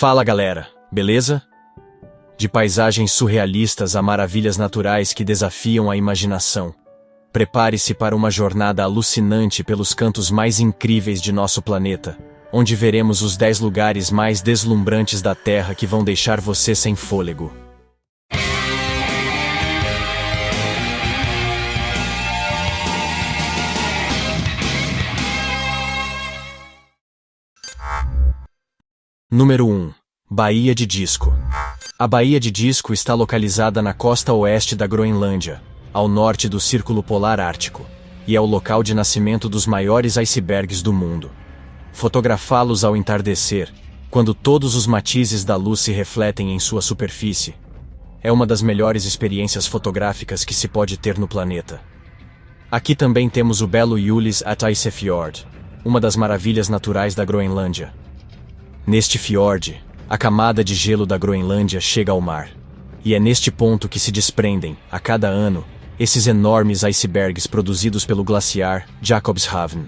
Fala galera, beleza? De paisagens surrealistas a maravilhas naturais que desafiam a imaginação. Prepare-se para uma jornada alucinante pelos cantos mais incríveis de nosso planeta, onde veremos os 10 lugares mais deslumbrantes da Terra que vão deixar você sem fôlego. Número 1. Baía de Disco. A Baía de Disco está localizada na costa oeste da Groenlândia, ao norte do Círculo Polar Ártico, e é o local de nascimento dos maiores icebergs do mundo. Fotografá-los ao entardecer, quando todos os matizes da luz se refletem em sua superfície, é uma das melhores experiências fotográficas que se pode ter no planeta. Aqui também temos o belo Julis at Icefjord, uma das maravilhas naturais da Groenlândia. Neste fiord, a camada de gelo da Groenlândia chega ao mar, e é neste ponto que se desprendem, a cada ano, esses enormes icebergs produzidos pelo glaciar Jakobshavn.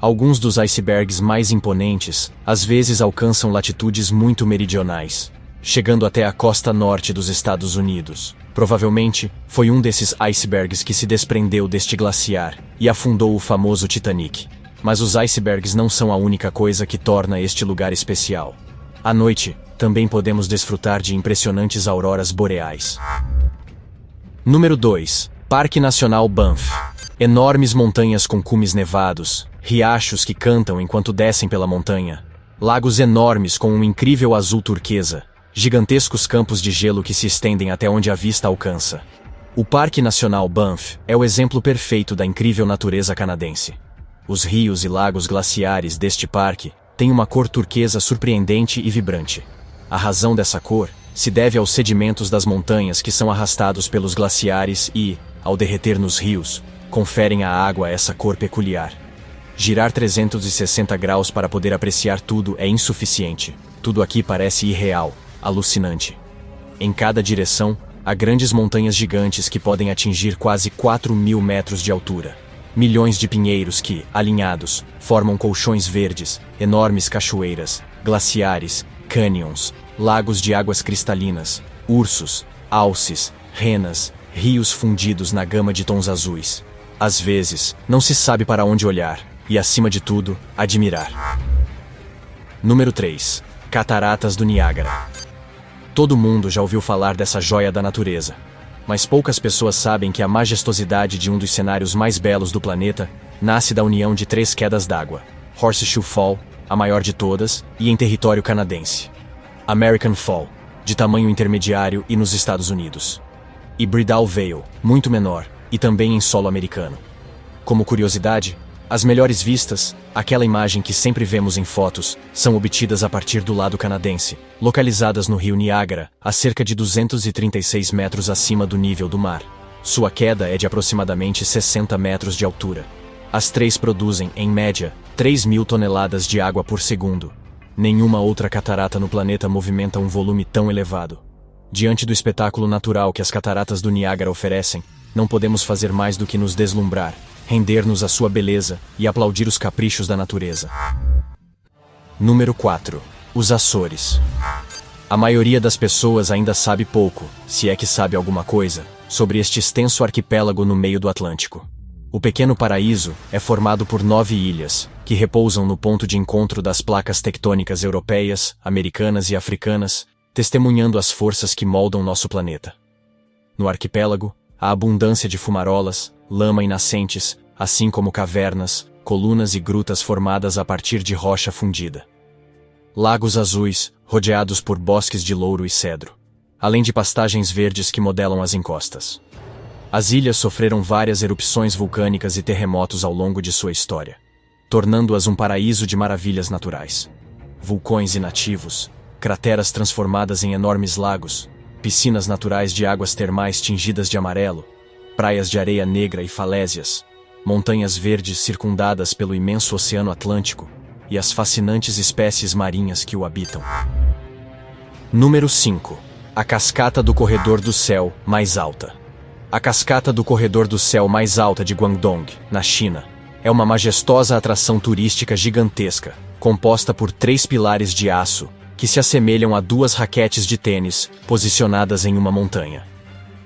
Alguns dos icebergs mais imponentes, às vezes alcançam latitudes muito meridionais, chegando até a costa norte dos Estados Unidos. Provavelmente, foi um desses icebergs que se desprendeu deste glaciar e afundou o famoso Titanic. Mas os icebergs não são a única coisa que torna este lugar especial. À noite, também podemos desfrutar de impressionantes auroras boreais. Número 2. Parque Nacional Banff. Enormes montanhas com cumes nevados, riachos que cantam enquanto descem pela montanha, lagos enormes com um incrível azul turquesa, gigantescos campos de gelo que se estendem até onde a vista alcança. O Parque Nacional Banff é o exemplo perfeito da incrível natureza canadense. Os rios e lagos glaciares deste parque têm uma cor turquesa surpreendente e vibrante. A razão dessa cor se deve aos sedimentos das montanhas que são arrastados pelos glaciares e, ao derreter nos rios, conferem à água essa cor peculiar. Girar 360 graus para poder apreciar tudo é insuficiente. Tudo aqui parece irreal, alucinante. Em cada direção, há grandes montanhas gigantes que podem atingir quase 4.000 metros de altura. Milhões de pinheiros que, alinhados, formam colchões verdes, enormes cachoeiras, glaciares, cânions, lagos de águas cristalinas, ursos, alces, renas, rios fundidos na gama de tons azuis. Às vezes, não se sabe para onde olhar, e acima de tudo, admirar. Número 3. Cataratas do Niágara. Todo mundo já ouviu falar dessa joia da natureza. Mas poucas pessoas sabem que a majestosidade de um dos cenários mais belos do planeta nasce da união de 3 quedas d'água: Horseshoe Fall, a maior de todas, e em território canadense; American Fall, de tamanho intermediário e nos Estados Unidos; e Bridal Veil, muito menor, e também em solo americano. Como curiosidade, as melhores vistas, aquela imagem que sempre vemos em fotos, são obtidas a partir do lado canadense, localizadas no rio Niágara, a cerca de 236 metros acima do nível do mar. Sua queda é de aproximadamente 60 metros de altura. As 3 produzem, em média, 3.000 toneladas de água por segundo. Nenhuma outra catarata no planeta movimenta um volume tão elevado. Diante do espetáculo natural que as cataratas do Niágara oferecem, não podemos fazer mais do que nos deslumbrar, render-nos à sua beleza e aplaudir os caprichos da natureza. Número 4. Os Açores. A maioria das pessoas ainda sabe pouco, se é que sabe alguma coisa, sobre este extenso arquipélago no meio do Atlântico. O pequeno paraíso é formado por 9 ilhas, que repousam no ponto de encontro das placas tectônicas europeias, americanas e africanas, testemunhando as forças que moldam nosso planeta. No arquipélago, há abundância de fumarolas, lama e nascentes, assim como cavernas, colunas e grutas formadas a partir de rocha fundida. Lagos azuis, rodeados por bosques de louro e cedro, além de pastagens verdes que modelam as encostas. As ilhas sofreram várias erupções vulcânicas e terremotos ao longo de sua história, tornando-as um paraíso de maravilhas naturais. Vulcões inativos, crateras transformadas em enormes lagos, piscinas naturais de águas termais tingidas de amarelo, praias de areia negra e falésias, montanhas verdes circundadas pelo imenso Oceano Atlântico e as fascinantes espécies marinhas que o habitam. Número 5. A Cascata do Corredor do Céu mais alta. A Cascata do Corredor do Céu mais alta de Guangdong, na China, é uma majestosa atração turística gigantesca, composta por 3 pilares de aço, que se assemelham a duas raquetes de tênis posicionadas em uma montanha.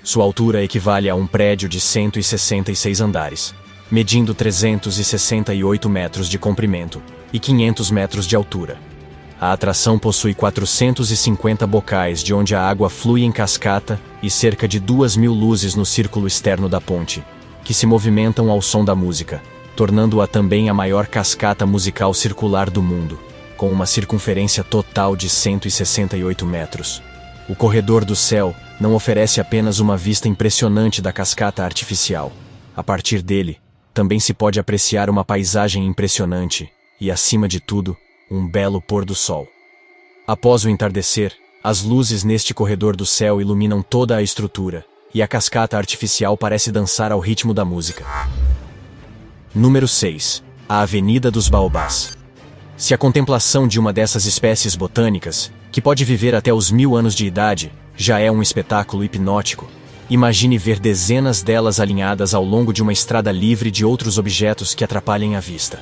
Sua altura equivale a um prédio de 166 andares, medindo 368 metros de comprimento e 500 metros de altura. A atração possui 450 bocais de onde a água flui em cascata e cerca de 2.000 luzes no círculo externo da ponte, que se movimentam ao som da música, tornando-a também a maior cascata musical circular do mundo, com uma circunferência total de 168 metros. O Corredor do Céu não oferece apenas uma vista impressionante da cascata artificial. A partir dele, também se pode apreciar uma paisagem impressionante e, acima de tudo, um belo pôr do sol. Após o entardecer, as luzes neste Corredor do Céu iluminam toda a estrutura, e a cascata artificial parece dançar ao ritmo da música. Número 6. A Avenida dos Baobás. Se a contemplação de uma dessas espécies botânicas, que pode viver até os 1000 anos de idade, já é um espetáculo hipnótico, imagine ver dezenas delas alinhadas ao longo de uma estrada livre de outros objetos que atrapalhem a vista.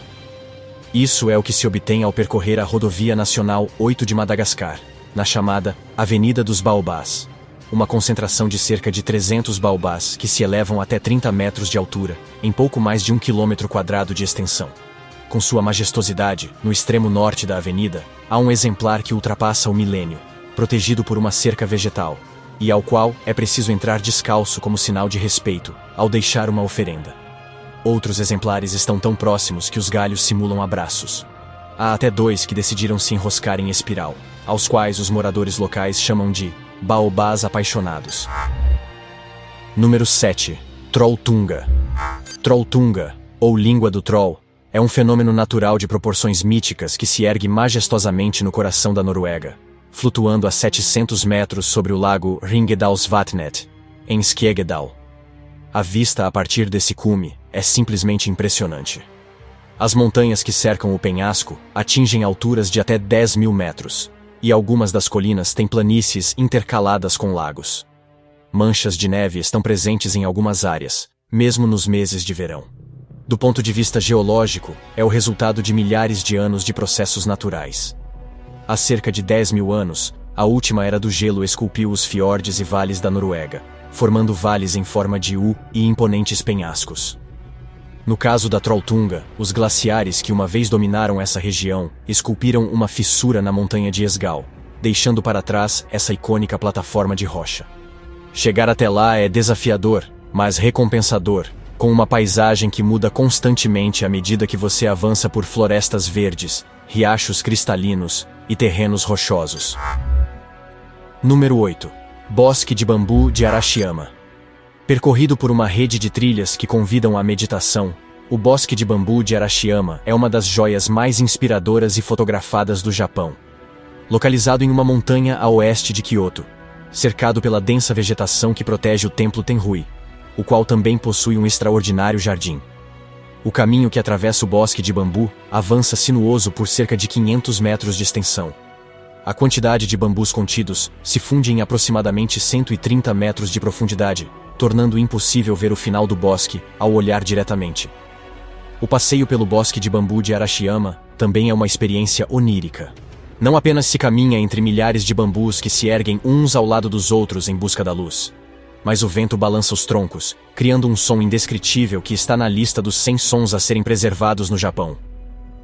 Isso é o que se obtém ao percorrer a Rodovia Nacional 8 de Madagascar, na chamada Avenida dos Baobás. Uma concentração de cerca de 300 baobás que se elevam até 30 metros de altura, em pouco mais de 1 quilômetro quadrado de extensão. Com sua majestosidade, no extremo norte da avenida, há um exemplar que ultrapassa o milênio, protegido por uma cerca vegetal, e ao qual é preciso entrar descalço como sinal de respeito, ao deixar uma oferenda. Outros exemplares estão tão próximos que os galhos simulam abraços. Há até 2 que decidiram se enroscar em espiral, aos quais os moradores locais chamam de baobás apaixonados. Número 7. Trolltunga. Trolltunga, ou língua do troll, é um fenômeno natural de proporções míticas que se ergue majestosamente no coração da Noruega, flutuando a 700 metros sobre o lago Ringedalsvatnet, em Skjegedal. A vista a partir desse cume é simplesmente impressionante. As montanhas que cercam o penhasco atingem alturas de até 10.000 metros, e algumas das colinas têm planícies intercaladas com lagos. Manchas de neve estão presentes em algumas áreas, mesmo nos meses de verão. Do ponto de vista geológico, é o resultado de milhares de anos de processos naturais. Há cerca de 10.000 anos, a última era do gelo esculpiu os fiordes e vales da Noruega, formando vales em forma de U e imponentes penhascos. No caso da Trolltunga, os glaciares que uma vez dominaram essa região esculpiram uma fissura na montanha de Esgal, deixando para trás essa icônica plataforma de rocha. Chegar até lá é desafiador, mas recompensador, com uma paisagem que muda constantemente à medida que você avança por florestas verdes, riachos cristalinos e terrenos rochosos. Número 8. Bosque de Bambu de Arashiyama. Percorrido por uma rede de trilhas que convidam à meditação, o Bosque de Bambu de Arashiyama é uma das joias mais inspiradoras e fotografadas do Japão. Localizado em uma montanha a oeste de Kyoto, cercado pela densa vegetação que protege o Templo Tenrui, o qual também possui um extraordinário jardim. O caminho que atravessa o bosque de bambu avança sinuoso por cerca de 500 metros de extensão. A quantidade de bambus contidos se funde em aproximadamente 130 metros de profundidade, tornando impossível ver o final do bosque ao olhar diretamente. O passeio pelo bosque de bambu de Arashiyama também é uma experiência onírica. Não apenas se caminha entre milhares de bambus que se erguem uns ao lado dos outros em busca da luz, mas o vento balança os troncos, criando um som indescritível que está na lista dos 100 sons a serem preservados no Japão.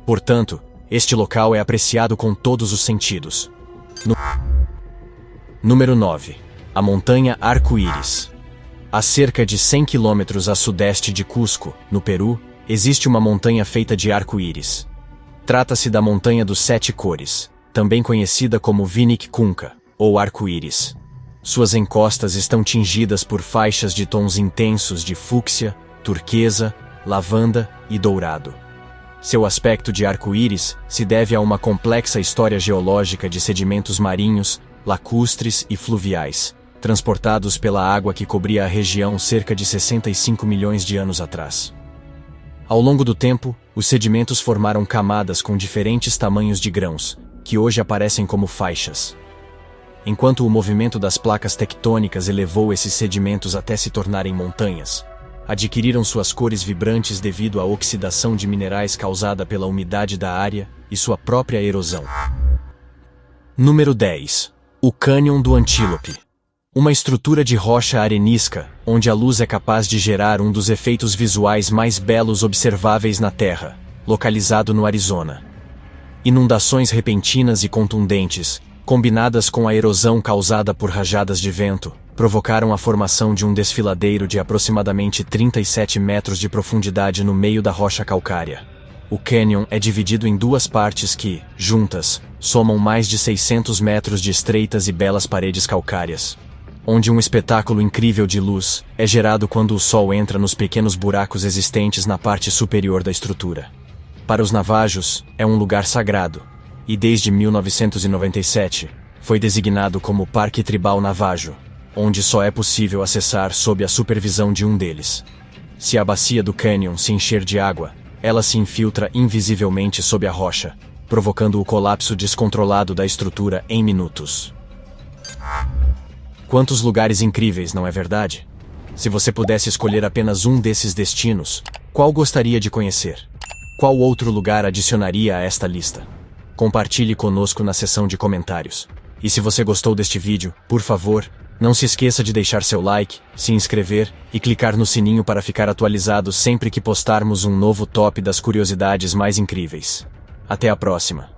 Portanto, este local é apreciado com todos os sentidos. Número 9. A Montanha Arco-Íris. A cerca de 100 quilômetros a sudeste de Cusco, no Peru, existe uma montanha feita de arco-íris. Trata-se da Montanha dos Sete Cores, também conhecida como Vinik Kunka, ou arco-íris. Suas encostas estão tingidas por faixas de tons intensos de fúcsia, turquesa, lavanda e dourado. Seu aspecto de arco-íris se deve a uma complexa história geológica de sedimentos marinhos, lacustres e fluviais, transportados pela água que cobria a região cerca de 65 milhões de anos atrás. Ao longo do tempo, os sedimentos formaram camadas com diferentes tamanhos de grãos, que hoje aparecem como faixas. Enquanto o movimento das placas tectônicas elevou esses sedimentos até se tornarem montanhas, adquiriram suas cores vibrantes devido à oxidação de minerais causada pela umidade da área e sua própria erosão. Número 10. O Cânion do Antílope. Uma estrutura de rocha arenisca, onde a luz é capaz de gerar um dos efeitos visuais mais belos observáveis na Terra, localizado no Arizona. Inundações repentinas e contundentes, combinadas com a erosão causada por rajadas de vento, provocaram a formação de um desfiladeiro de aproximadamente 37 metros de profundidade no meio da rocha calcária. O cânion é dividido em duas partes que, juntas, somam mais de 600 metros de estreitas e belas paredes calcárias, onde um espetáculo incrível de luz é gerado quando o sol entra nos pequenos buracos existentes na parte superior da estrutura. Para os navajos, é um lugar sagrado, e desde 1997, foi designado como Parque Tribal Navajo, onde só é possível acessar sob a supervisão de um deles. Se a bacia do cânion se encher de água, ela se infiltra invisivelmente sob a rocha, provocando o colapso descontrolado da estrutura em minutos. Quantos lugares incríveis, não é verdade? Se você pudesse escolher apenas um desses destinos, qual gostaria de conhecer? Qual outro lugar adicionaria a esta lista? Compartilhe conosco na seção de comentários. E se você gostou deste vídeo, por favor, não se esqueça de deixar seu like, se inscrever e clicar no sininho para ficar atualizado sempre que postarmos um novo top das curiosidades mais incríveis. Até a próxima!